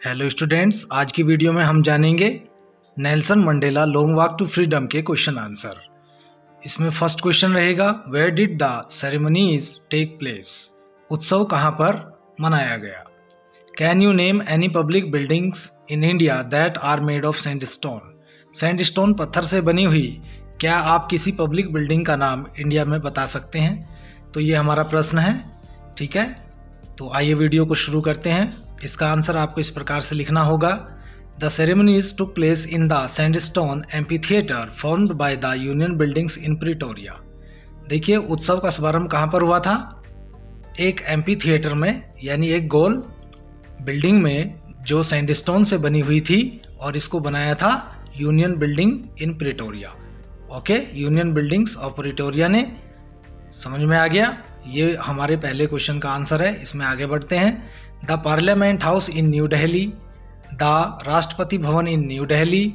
Hello students, आज की video में हम जानेंगे Nelson Mandela long walk to freedom के क्वेश्चन आंसर। इसमें फर्स्ट क्वेश्चन रहेगा, where did the ceremonies take place? उत्सव कहाँ पर मनाया गया? Can you name any public buildings in India that are made of sandstone? Sandstone पत्थर से बनी हुई क्या आप किसी पब्लिक बिल्डिंग का नाम इंडिया में बता सकते हैं? तो ये हमारा प्रश्न है। ठीक है, तो आइए वीडियो को शुरू करते हैं। इसका आंसर आपको इस प्रकार से लिखना होगा, the ceremonies took place in the sandstone amphitheatre formed by the union buildings in Pretoria. देखिए, उत्सव का शुभारंभ कहाँ पर हुआ था? एक एम्फीथिएटर में, यानी एक गोल बिल्डिंग में जो सैंडस्टोन से बनी हुई थी, और इसको बनाया था union building in Pretoria. Okay, union buildings of Pretoria ने। समझ में आ गया? ये हमारे पहले क्वेश्चन का आंसर है। इसमें आगे बढ़ते हैं। The Parliament House in New Delhi, the Rashtrapati Bhavan in New Delhi,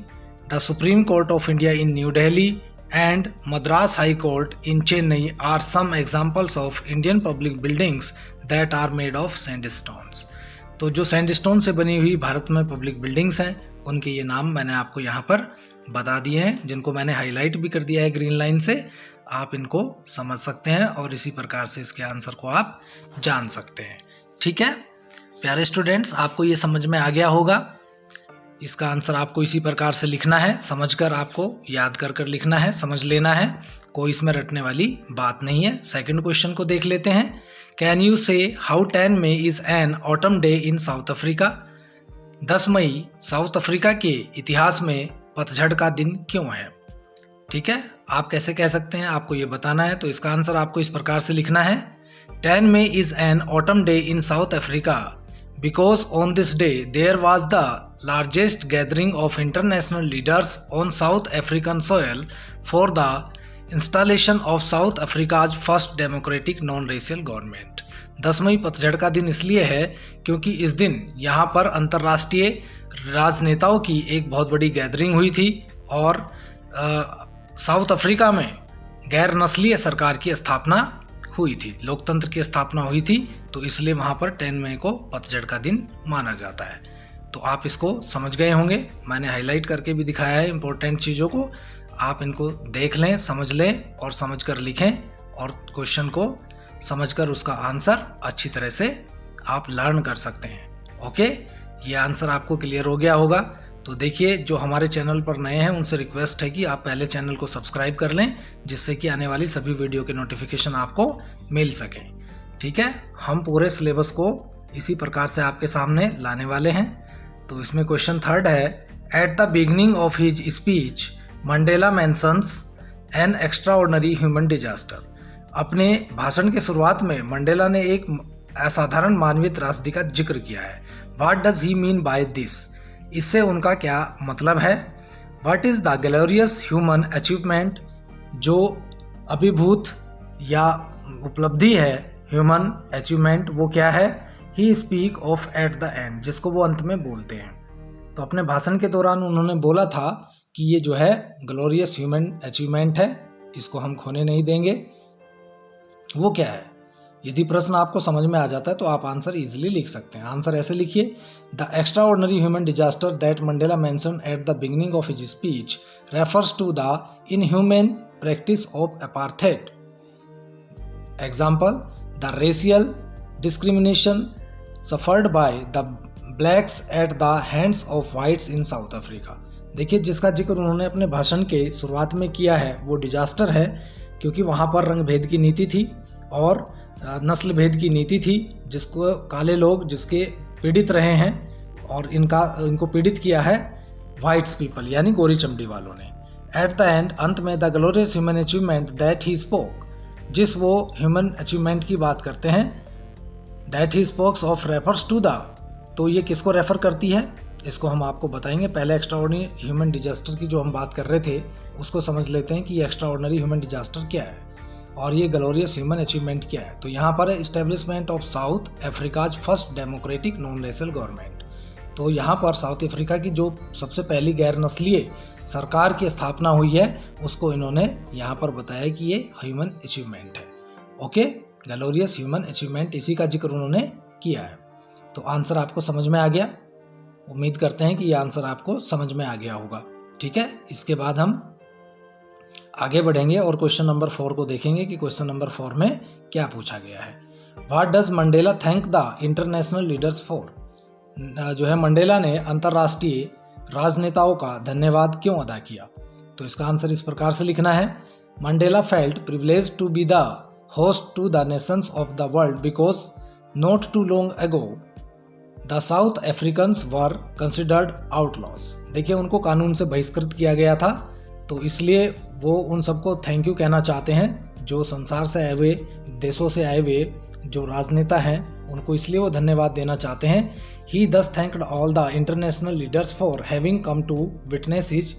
the Supreme Court of India in New Delhi and Madras High Court in Chennai are some examples of Indian public buildings that are made of sandstones. तो जो सैंडस्टोन से बनी हुई भारत में पब्लिक बिल्डिंग्स हैं, उनके ये नाम मैंने आपको यहाँ पर बता दिए हैं, जिनको मैंने हाईलाइट भी कर दिया है ग्रीन लाइन से। आप इनको समझ सकते हैं और इसी प्रकार से इसके आंसर को आप जान सकते हैं। ठीक है प्यारे स्टूडेंट्स, आपको ये समझ में आ गया होगा। इसका आंसर आपको इसी प्रकार से लिखना है, समझकर आपको याद कर कर लिखना है, समझ लेना है, कोई इसमें रटने वाली बात नहीं है। सेकंड क्वेश्चन को देख लेते हैं। Can you say how 10 May is an autumn day in South Africa? 10 May South Africa के इतिहास में पतझड़ का दिन क्यों है? ठीक है, आप कैसे कह सकते हैं, आपको ये बताना है। तो इसका आंसर आपको इस प्रकार से लिखना है, 10 May is an autumn day in South Africa because on this day there was the largest gathering of international leaders on South African soil for the installation of South Africa's first democratic non-racial government। 10 मई पतझड़ का दिन इसलिए है क्योंकि इस दिन यहाँ पर अंतर्राष्ट्रीय राजनेताओं की एक बहुत बड़ी गैदरिंग हुई थी और साउथ अफ्रीका में गैर नस्लीय सरकार की स्थापना हुई थी, लोकतंत्र की स्थापना हुई थी। तो इसलिए वहाँ पर 10 मई को पतझड़ का दिन माना जाता है। तो आप इसको समझ गए होंगे, मैंने हाईलाइट करके भी दिखाया है इंपॉर्टेंट चीज़ों को। आप इनको देख लें, समझ लें और समझ कर लिखें, और क्वेश्चन को समझकर उसका आंसर अच्छी तरह से आप लर्न कर सकते हैं। ओके, ये आंसर आपको क्लियर हो गया होगा। तो देखिए, जो हमारे चैनल पर नए हैं उनसे रिक्वेस्ट है कि आप पहले चैनल को सब्सक्राइब कर लें, जिससे कि आने वाली सभी वीडियो के नोटिफिकेशन आपको मिल सकें। ठीक है, हम पूरे सिलेबस को इसी प्रकार से आपके सामने लाने वाले हैं। तो इसमें क्वेश्चन थर्ड है, eight the beginning of his speech Mandela mentions N extraordinary human disaster. अपने भाषण के शुरुआत में मंडेला ने एक असाधारण मानवीय त्रासदी का जिक्र किया है। What does he mean by this? इससे उनका क्या मतलब है? What is the glorious human achievement? जो अभिभूत या उपलब्धि है ह्यूमन अचीवमेंट, वो क्या है? He speak of at the end, जिसको वो अंत में बोलते हैं। तो अपने भाषण के दौरान उन्होंने बोला था कि ये जो है ग्लोरियस ह्यूमन अचीवमेंट है, इसको हम खोने नहीं देंगे। वो क्या है? यदि प्रश्न आपको समझ में आ जाता है तो आप आंसर इजीली लिख सकते हैं। आंसर ऐसे लिखिए, the extraordinary human disaster that Mandela mentioned at the beginning of his speech refers to the inhuman practice of apartheid. Example, the racial discrimination suffered by the blacks at the hands of whites in South Africa. देखिए, जिसका जिक्र उन्होंने अपने भाषण के शुरुआत में किया है वो डिजास्टर है, क्योंकि वहाँ पर रंग भेद की नीति थी और नस्ल भेद की नीति थी, जिसको काले लोग जिसके पीड़ित रहे हैं, और इनको पीड़ित किया है वाइट्स पीपल यानी गोरी चमड़ी वालों ने। एट द एंड, अंत में, the glorious human achievement that he spoke, जिस वो ह्यूमन अचीवमेंट की बात करते हैं, that he spokes of refers to the, तो ये किसको रेफर करती है इसको हम आपको बताएंगे। पहले एक्स्ट्राऑर्डिनरी ह्यूमन डिजास्टर की जो हम बात कर रहे थे उसको समझ लेते हैं कि ये एक्स्ट्राऑर्डिनरी ह्यूमन डिजास्टर क्या है और ये ग्लोरियस ह्यूमन अचीवमेंट क्या है। तो यहाँ पर establishment of south Africa's first democratic non racial government. तो यहाँ पर साउथ अफ्रीका की जो सबसे पहली गैर नस्लीय सरकार की स्थापना हुई है, उसको इन्होंने यहाँ पर बताया कि ये ह्यूमन अचीवमेंट है। ओके, ग्लोरियस ह्यूमन अचीवमेंट, इसी का जिक्र उन्होंने किया है। तो आंसर आपको समझ में आ गया। उम्मीद करते हैं कि ये आंसर आपको समझ में आ गया होगा। ठीक है, इसके बाद हम आगे बढ़ेंगे और क्वेश्चन नंबर 4 को देखेंगे कि क्वेश्चन नंबर 4 में क्या पूछा गया है। What does Mandela thank the international leaders for? जो है मंडेला ने अंतर्राष्ट्रीय राजनेताओं का धन्यवाद क्यों अदा किया? तो इसका आंसर इस प्रकार से लिखना है, Mandela felt privilege to be the host to the nations of the world because not too long ago the South Africans were considered outlaws. देखिए, उनको कानून से बहिष्कृत किया गया था, तो इसलिए वो उन सबको थैंक यू कहना चाहते हैं जो संसार से आए हुए, देशों से आए हुए जो राजनेता हैं, उनको इसलिए वो धन्यवाद देना चाहते हैं। He thus thanked all the international leaders for having come to witness his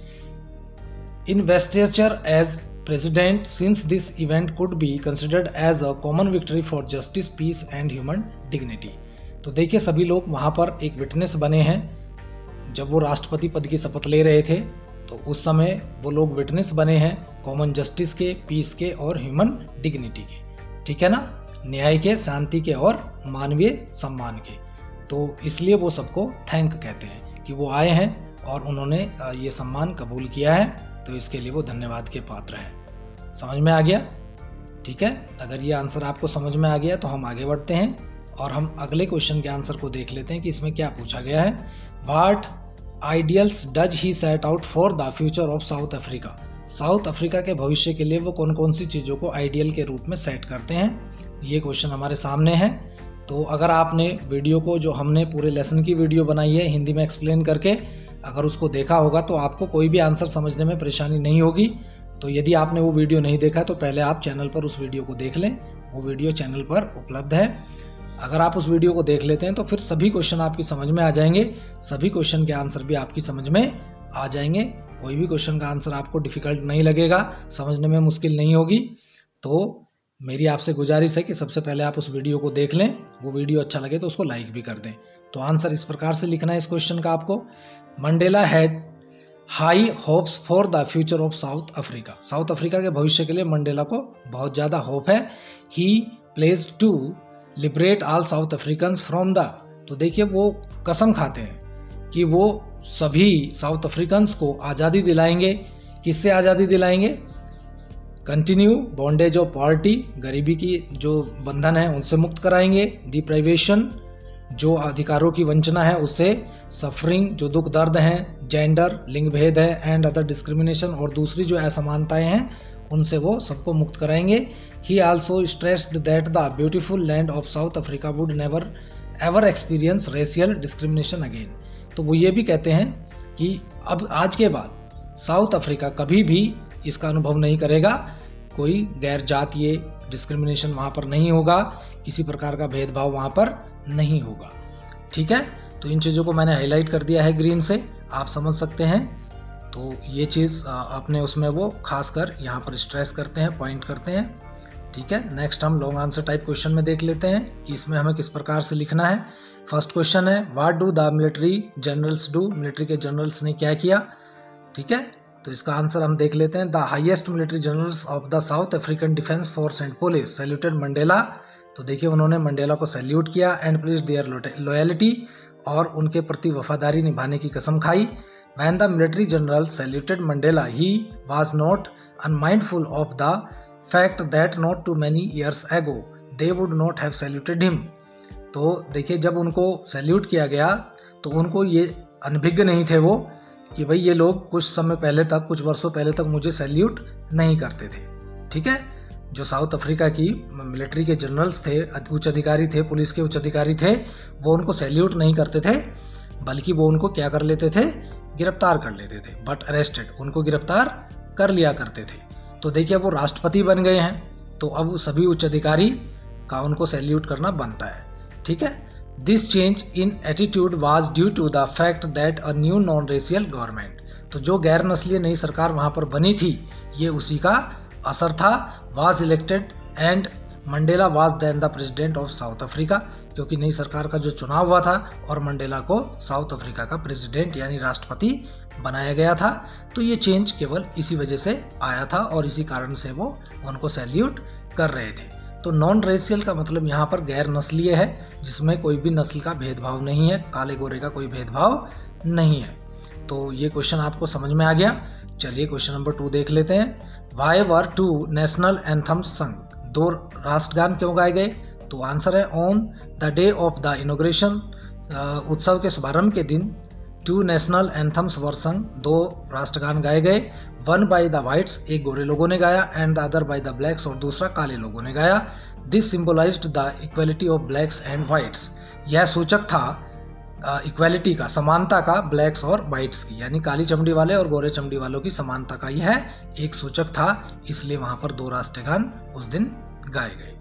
investiture as president since this event could be considered as a common victory for justice, peace and human dignity। तो देखिए, सभी लोग वहाँ पर एक witness बने हैं जब वो राष्ट्रपति पद की शपथ ले रहे थे, तो उस समय वो लोग विटनेस बने हैं कॉमन जस्टिस के, पीस के और ह्यूमन डिग्निटी के। ठीक है ना, न्याय के, शांति के और मानवीय सम्मान के। तो इसलिए वो सबको थैंक कहते हैं कि वो आए हैं और उन्होंने ये सम्मान कबूल किया है, तो इसके लिए वो धन्यवाद के पात्र हैं। समझ में आ गया? ठीक है, अगर ये आंसर आपको समझ में आ गया तो हम आगे बढ़ते हैं और हम अगले क्वेश्चन के आंसर को देख लेते हैं कि इसमें क्या पूछा गया है। What ideals does he set out for the future of South Africa? South Africa के भविष्य के लिए वो कौन कौन सी चीज़ों को आइडियल के रूप में सेट करते हैं, ये क्वेश्चन हमारे सामने है। तो अगर आपने वीडियो को, जो हमने पूरे लेसन की वीडियो बनाई है हिंदी में एक्सप्लेन करके, अगर उसको देखा होगा तो आपको कोई भी आंसर समझने में परेशानी नहीं होगी। तो यदि आपने वो वीडियो नहीं देखा तो पहले आप चैनल पर उस वीडियो को देख लें, वो वीडियो चैनल पर उपलब्ध है। अगर आप उस वीडियो को देख लेते हैं तो फिर सभी क्वेश्चन आपकी समझ में आ जाएंगे, सभी क्वेश्चन के आंसर भी आपकी समझ में आ जाएंगे। कोई भी क्वेश्चन का आंसर आपको डिफ़िकल्ट नहीं लगेगा, समझने में मुश्किल नहीं होगी। तो मेरी आपसे गुजारिश है कि सबसे पहले आप उस वीडियो को देख लें, वो वीडियो अच्छा लगे तो उसको लाइक भी कर दें। तो आंसर इस प्रकार से लिखना है इस क्वेश्चन का आपको, Mandela had high hopes for the future of South Africa. South Africa के भविष्य के लिए मंडेला को बहुत ज़्यादा होप है। He pledge to liberate all South Africans from the, तो देखिए वो कसम खाते हैं कि वो सभी साउथ अफ्रीकन्स को आज़ादी दिलाएंगे। किससे आज़ादी दिलाएंगे? कंटिन्यू बॉन्डेज ऑफ पॉवर्टी, गरीबी की जो बंधन है उनसे मुक्त कराएंगे। डिप्राइवेशन, जो अधिकारों की वंचना है उससे। सफरिंग, जो दुख दर्द हैं। जेंडर, लिंग भेद है। एंड अदर डिस्क्रिमिनेशन, और दूसरी जो असमानताएं हैं उनसे वो सबको मुक्त कराएंगे। ही also stressed that the beautiful land of South Africa would never ever experience racial discrimination again. तो वो ये भी कहते हैं कि अब आज के बाद साउथ अफ्रीका कभी भी इसका अनुभव नहीं करेगा, कोई गैर जातीय डिस्क्रिमिनेशन वहाँ पर नहीं होगा, किसी प्रकार का भेदभाव वहाँ पर नहीं होगा। ठीक है, तो इन चीज़ों को मैंने हाईलाइट कर दिया है ग्रीन से, आप समझ सकते हैं। तो ये चीज़ अपने उसमें वो खासकर यहाँ पर स्ट्रेस करते हैं, पॉइंट करते हैं। ठीक है, नेक्स्ट हम लॉन्ग आंसर टाइप क्वेश्चन में देख लेते हैं कि इसमें हमें किस प्रकार से लिखना है। फर्स्ट क्वेश्चन है, what do the military generals do? Military के जनरल्स ने क्या किया? ठीक है, तो इसका आंसर हम देख लेते हैं। The highest military generals of the south African defence force and police saluted Mandela. तो देखिए, उन्होंने मंडेला को सैल्यूट किया एंड प्लीज देयर लॉयल्टी, और उनके प्रति वफादारी निभाने की कसम खाई। When the military general saluted Mandela, he was not unmindful of the fact that not too many years ago they would not have saluted him। तो देखिए, जब उनको सैल्यूट किया गया तो उनको ये अनभिज्ञ नहीं थे वो कि भाई ये लोग कुछ समय पहले तक, कुछ वर्षों पहले तक मुझे सैल्यूट नहीं करते थे। ठीक है, जो साउथ अफ्रीका की मिलिट्री के जनरल्स थे, उच्च अधिकारी थे, पुलिस के उच्च अधिकारी थे, वो उनको सैल्यूट नहीं करते थे, बल्कि वो उनको क्या कर लेते थे? गिरफ्तार कर लेते थे। बट अरेस्टेड, उनको गिरफ्तार कर लिया करते थे। तो देखिए, वो राष्ट्रपति बन गए हैं, तो अब सभी उच्च अधिकारी का उनको सैल्यूट करना बनता है। ठीक है, this change in attitude was due to the fact that a new non racial government, तो जो गैर नस्लीय नई सरकार वहाँ पर बनी थी, ये उसी का असर था। Was elected and Mandela was then the president of South Africa, क्योंकि नई सरकार का जो चुनाव हुआ था और मंडेला को साउथ अफ्रीका का प्रेसिडेंट यानी राष्ट्रपति बनाया गया था। तो ये चेंज केवल इसी वजह से आया था और इसी कारण से वो उनको सैल्यूट कर रहे थे। तो नॉन रेशियल का मतलब यहाँ पर गैर नस्लीय है, जिसमें कोई भी नस्ल का भेदभाव नहीं है, काले गोरे का कोई भेदभाव नहीं है। तो ये क्वेश्चन आपको समझ में आ गया। चलिए क्वेश्चन नंबर 2 देख लेते हैं। वाई वर 2 नेशनल एंथम्स संग, 2 राष्ट्रगान क्यों गाए गए? तो आंसर है on the day of the inauguration, उत्सव के शुभारंभ के दिन 2 नेशनल एंथम्स वर संग, 2 राष्ट्रगान गाए गए। वन बाय द वाइट्स, एक गोरे लोगों ने गाया, and the other by the blacks, और दूसरा काले लोगों ने गाया। This symbolised the equality of blacks and whites, यह सूचक था इक्वालिटी का, समानता का ब्लैक्स और वाइट्स की, यानी काली चमड़ी वाले और गोरे चमड़ी वालों की समानता का यह एक सूचक था, इसलिए वहां पर 2 राष्ट्रगान उस दिन गाए गए।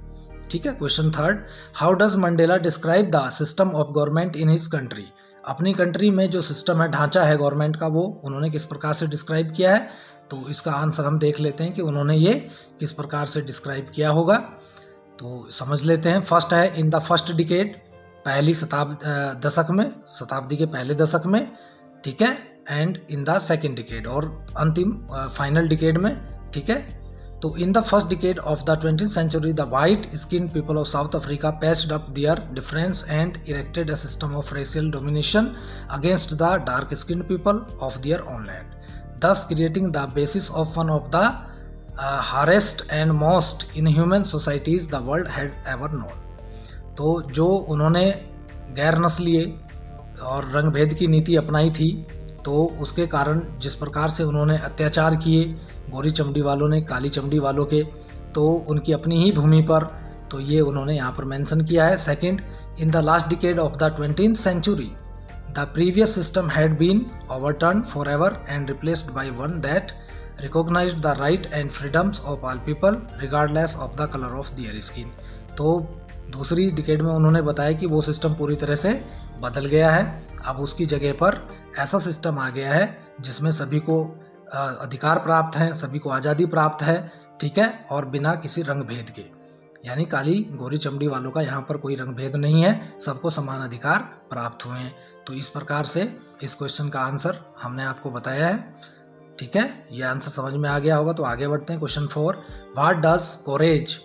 ठीक है। Question 3, how does Mandela describe the system of government in his country, अपनी कंट्री में जो सिस्टम है, ढांचा है गवर्नमेंट का, वो उन्होंने किस प्रकार से डिस्क्राइब किया है? तो इसका आंसर हम देख लेते हैं कि उन्होंने ये किस प्रकार से डिस्क्राइब किया होगा। तो समझ लेते हैं। फर्स्ट है इन द फर्स्ट डिकेड, पहली दशक में, शताब्दी के पहले दशक में, ठीक है, and in the second decade, और अंतिम फाइनल डिकेड में, ठीक है। तो in the first decade of the 20th century the white skin people of South Africa patched up their difference and erected a system of racial domination against the dark skin people of their own land, thus creating the basis of one of the hardest and most inhuman societies the world had ever known। तो जो उन्होंने गैर नस्लीय और रंग भेद की नीति अपनाई थी, तो उसके कारण जिस प्रकार से उन्होंने अत्याचार किए गोरी चमड़ी वालों ने काली चमड़ी वालों के, तो उनकी अपनी ही भूमि पर, तो ये उन्होंने यहाँ पर मेंशन किया है। Second, in the last decade of the 20th century the previous system had been overturned forever and replaced by one that recognized the right and freedoms of all people regardless of the color of their skin। तो दूसरी decade में उन्होंने बताया कि वो system पूरी तरह से बदल गया है, अब उसकी जगह पर ऐसा सिस्टम आ गया है जिसमें सभी को अधिकार प्राप्त हैं, सभी को आज़ादी प्राप्त है, ठीक है, और बिना किसी रंग भेद के, यानी काली गोरी चमड़ी वालों का यहाँ पर कोई रंग भेद नहीं है, सबको समान अधिकार प्राप्त हुए हैं। तो इस प्रकार से इस क्वेश्चन का आंसर हमने आपको बताया है। ठीक है, ये आंसर समझ में आ गया होगा। तो आगे बढ़ते हैं। Question 4, what does courage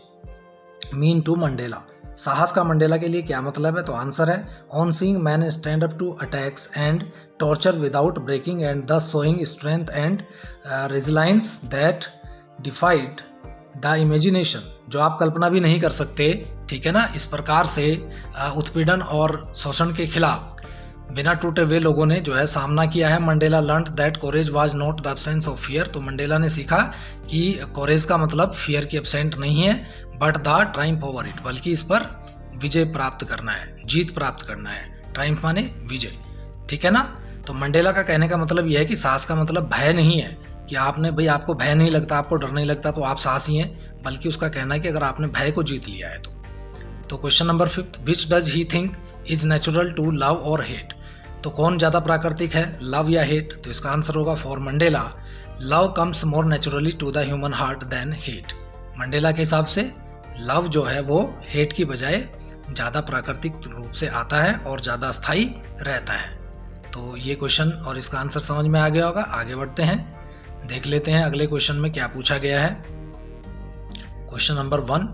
mean to Mandela, साहस का मंडेला के लिए क्या मतलब है? तो आंसर है on seeing man stand up to attacks and torture without breaking and thus showing strength and resilience that defied the imagination, जो आप कल्पना भी नहीं कर सकते, ठीक है ना। इस प्रकार से उत्पीड़न और शोषण के खिलाफ बिना टूटे हुए लोगों ने जो है सामना किया है। Mandela learned that courage was not the absence of fear, तो मंडेला ने सीखा कि कोरेज का मतलब फियर की एब्सेंट नहीं है, but the triumph over it, बल्कि इस पर विजय प्राप्त करना है, जीत प्राप्त करना है। ट्राइम्फ माने विजय, ठीक है ना। तो मंडेला का कहने का मतलब यह है कि साहस का मतलब भय नहीं है कि आपने भाई आपको भय नहीं लगता, आपको डर नहीं लगता तो आप साहसी हैं, बल्कि उसका कहना है कि अगर आपने भय को जीत लिया है तो question number 5, which does he think is natural to love or hate, तो कौन ज़्यादा प्राकृतिक है, लव या हेट? तो इसका आंसर होगा for Mandela love comes more naturally to the human heart than hate. Mandela के हिसाब से लव जो है वो हेट की बजाय ज़्यादा प्राकृतिक रूप से आता है और ज़्यादा स्थायी रहता है। तो ये क्वेश्चन और इसका आंसर समझ में आ गया होगा। आगे बढ़ते हैं, देख लेते हैं अगले क्वेश्चन में क्या पूछा गया है। Question number 1,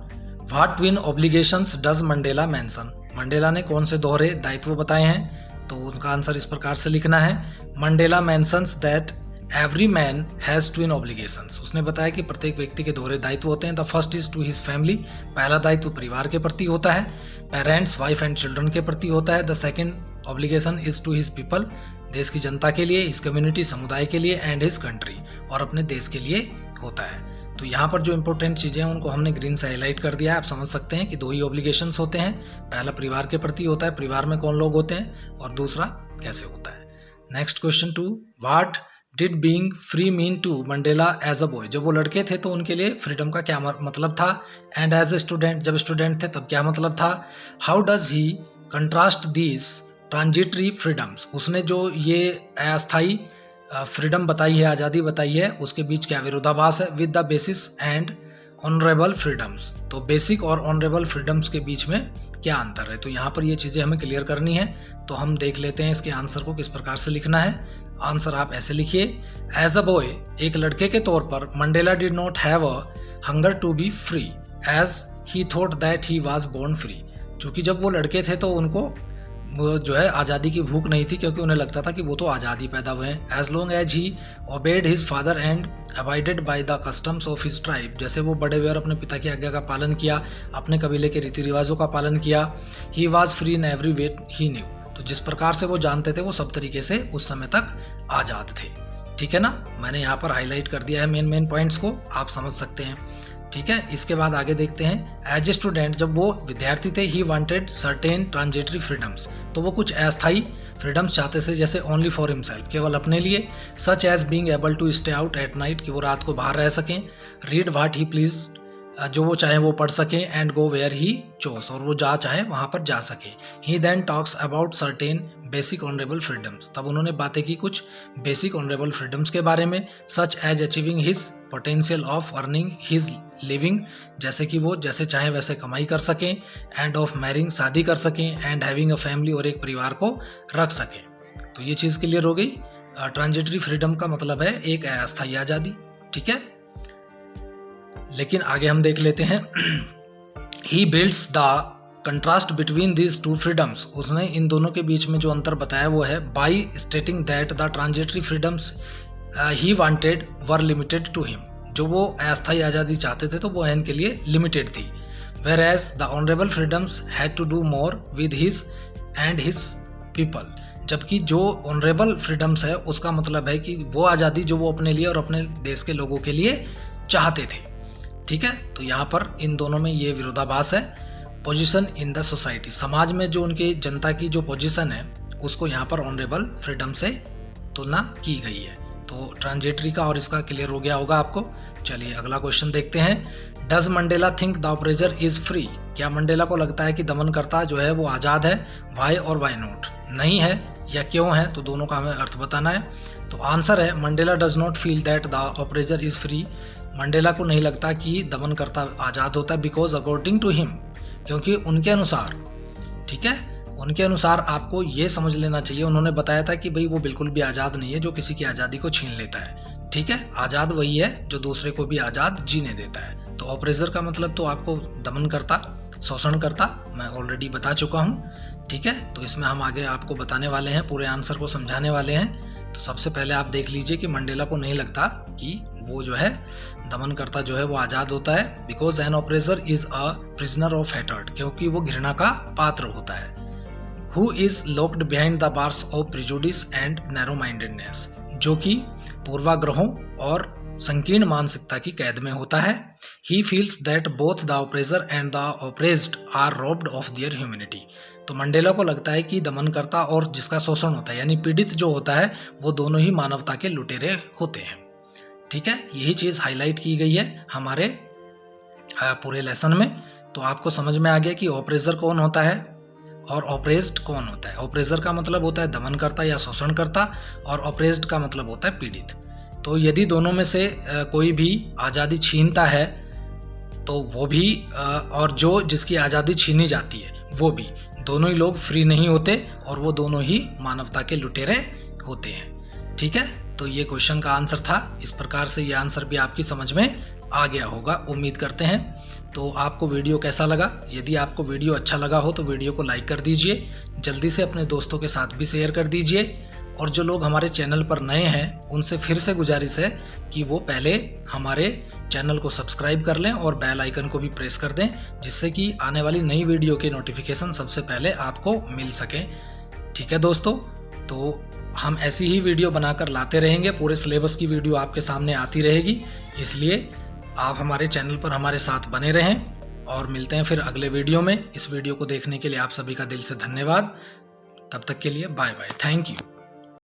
what twin obligations does Mandela mention, Mandela ने कौन से दोहरे दायित्व बताए हैं? तो उनका आंसर इस प्रकार से लिखना है, Mandela mentions that every man has twin obligations, उसने बताया कि प्रत्येक व्यक्ति के दोहरे दायित्व होते हैं। The first is to his family, पहला दायित्व परिवार के प्रति होता है, पेरेंट्स वाइफ एंड चिल्ड्रन के प्रति होता है। The second obligation is to his people, देश की जनता के लिए, इस कम्युनिटी समुदाय के लिए, एंड हिज कंट्री, और अपने देश के लिए होता है। तो यहाँ पर जो इंपॉर्टेंट चीज़ें हैं उनको हमने ग्रीन से हाईलाइट कर दिया है। आप समझ सकते हैं कि 2 ही ऑब्लिगेशंस होते हैं, पहला परिवार के प्रति होता है, परिवार में कौन लोग होते हैं, और दूसरा कैसे होता है। Next question 2, what did being free mean to Mandela as a boy, जब वो लड़के थे तो उनके लिए फ्रीडम का क्या मतलब था, एंड एज ए स्टूडेंट, जब स्टूडेंट थे तब क्या मतलब था। How does he contrast these transitory freedoms, उसने जो ये अस्थायी फ्रीडम बताई है, आज़ादी बताई है, उसके बीच क्या विरोधाभास है with the basis and honourable freedoms, तो बेसिक और ऑनरेबल फ्रीडम्स के बीच में क्या अंतर है। तो यहाँ पर ये चीज़ें हमें क्लियर करनी है। तो हम देख लेते हैं इसके आंसर को किस प्रकार से लिखना है। आंसर आप ऐसे लिखिए, एज अ बॉय, एक लड़के के तौर पर, Mandela did not have a hunger to be free as he thought that he was born free. क्योंकि जब वो लड़के थे तो उनको वो जो है आज़ादी की भूख नहीं थी, क्योंकि उन्हें लगता था कि वो तो आज़ादी पैदा हुए हैं। As long as he obeyed his father and abided by the customs of his tribe, जैसे वो बड़े हुए और अपने पिता की आज्ञा का पालन किया, अपने कबीले के रीति रिवाजों का पालन किया। He was free in every way he new, तो जिस प्रकार से वो जानते थे वो सब तरीके से उस समय तक आज़ाद थे। ठीक है ना, मैंने यहाँ पर हाईलाइट कर दिया है मेन पॉइंट्स को, आप समझ सकते हैं। ठीक है, इसके बाद आगे देखते हैं। एज ए स्टूडेंट, जब वो विद्यार्थी थे, he wanted certain transitory freedoms, तो वो कुछ अस्थायी फ्रीडम्स चाहते थे, जैसे ओनली फॉर हिमसेल्फ, केवल अपने लिए। Such as being able to stay out at night, कि वो रात को बाहर रह सकें। रीड व्हाट ही प्लीज, जो वो चाहे वो पढ़ सकें। And go where he chose, और वो जा चाहे वहाँ पर जा सके। He then talks about certain basic honourable freedoms, तब उन्होंने बातें की कुछ बेसिक ऑनरेबल फ्रीडम्स के बारे में। Such as achieving his potential of earning his living, जैसे कि वो जैसे चाहे वैसे कमाई कर सकें। एंड ऑफ मैरिंग, शादी कर सकें। एंड हैविंग अ फैमिली, और एक परिवार को रख सकें। तो ये चीज़ क्लियर हो गई। ट्रांजिटरी फ्रीडम का मतलब है एक अस्थायी आज़ादी। ठीक है, लेकिन आगे हम देख लेते हैं। He builds the contrast between these two freedoms, उसने इन दोनों के बीच में जो अंतर बताया वो है by stating that the transitory freedoms he wanted were limited to him, जो वो अस्थायी आज़ादी चाहते थे तो वो इनके लिए लिमिटेड थी। Whereas the honourable freedoms had to do more with his and his people, जबकि जो ऑनरेबल फ्रीडम्स है उसका मतलब है कि वो आज़ादी जो वो अपने लिए और अपने देश के लोगों के लिए चाहते थे। ठीक है, तो यहाँ पर इन दोनों में ये विरोधाभास है। पोजीशन इन द सोसाइटी, समाज में जो उनके जनता की जो पोजीशन है उसको यहाँ पर ऑनरेबल फ्रीडम से तुलना की गई है। तो ट्रांजिटरी का और इसका क्लियर हो गया होगा आपको। चलिए अगला क्वेश्चन देखते हैं। Does Mandela think the oppressor is free, क्या मंडेला को लगता है कि दमनकर्ता जो है वो आज़ाद है? वाई और वाई नॉट, नहीं है या क्यों है, तो दोनों का हमें अर्थ बताना है। तो आंसर है Mandela does not feel that the oppressor is free, Mandela को नहीं लगता कि दमनकर्ता आज़ाद होता है। बिकॉज अकॉर्डिंग टू हिम, क्योंकि उनके अनुसार, ठीक है, उनके अनुसार आपको ये समझ लेना चाहिए, उन्होंने बताया था कि भाई वो बिल्कुल भी आज़ाद नहीं है जो किसी की आज़ादी को छीन लेता है। ठीक है, आज़ाद वही है जो दूसरे को भी आज़ाद जीने देता है। तो ऑपरेसर का मतलब तो आपको दमन करता, शोषण करता, मैं ऑलरेडी बता चुका हूँ। ठीक है, तो इसमें हम आगे आपको बताने वाले हैं, पूरे आंसर को समझाने वाले हैं। तो सबसे पहले आप देख लीजिए कि मंडेला को नहीं लगता कि वो जो है दमनकर्ता जो है वो आज़ाद होता है। Because an oppressor is a prisoner of hatred, क्योंकि वो घृणा का पात्र होता है। Who is locked behind the bars of prejudice and narrow mindedness, जो कि पूर्वाग्रहों और संकीर्ण मानसिकता की कैद में होता है। He feels that both the oppressor and the oppressed are robbed of their humanity, तो मंडेला को लगता है कि दमनकर्ता और जिसका शोषण होता है यानी पीड़ित जो होता है वो दोनों ही मानवता के लुटेरे होते हैं। ठीक है, यही चीज़ हाईलाइट की गई है हमारे पूरे लेसन में। तो आपको समझ में आ गया कि ऑपरेसर कौन होता है और ऑपरेस्ड कौन होता है। ऑपरेसर का मतलब होता है दमनकर्ता या शोषणकर्ता, और ऑपरेस्ड का मतलब होता है पीड़ित। तो यदि दोनों में से कोई भी आज़ादी छीनता है तो वो भी और जो जिसकी आज़ादी छीनी जाती है वो भी, दोनों ही लोग फ्री नहीं होते और वो दोनों ही मानवता के लुटेरे होते हैं। ठीक है, तो ये क्वेश्चन का आंसर था। इस प्रकार से ये आंसर भी आपकी समझ में आ गया होगा, उम्मीद करते हैं। तो आपको वीडियो कैसा लगा? यदि आपको वीडियो अच्छा लगा हो तो वीडियो को लाइक कर दीजिए, जल्दी से अपने दोस्तों के साथ भी शेयर कर दीजिए। और जो लोग हमारे चैनल पर नए हैं उनसे फिर से गुजारिश है कि वो पहले हमारे चैनल को सब्सक्राइब कर लें और बेल आइकन को भी प्रेस कर दें, जिससे कि आने वाली नई वीडियो के नोटिफिकेशन सबसे पहले आपको मिल सके। ठीक है दोस्तों, तो हम ऐसी ही वीडियो बनाकर लाते रहेंगे, पूरे सिलेबस की वीडियो आपके सामने आती रहेगी, इसलिए आप हमारे चैनल पर हमारे साथ बने रहें। और मिलते हैं फिर अगले वीडियो में। इस वीडियो को देखने के लिए आप सभी का दिल से धन्यवाद। तब तक के लिए बाय बाय, थैंक यू।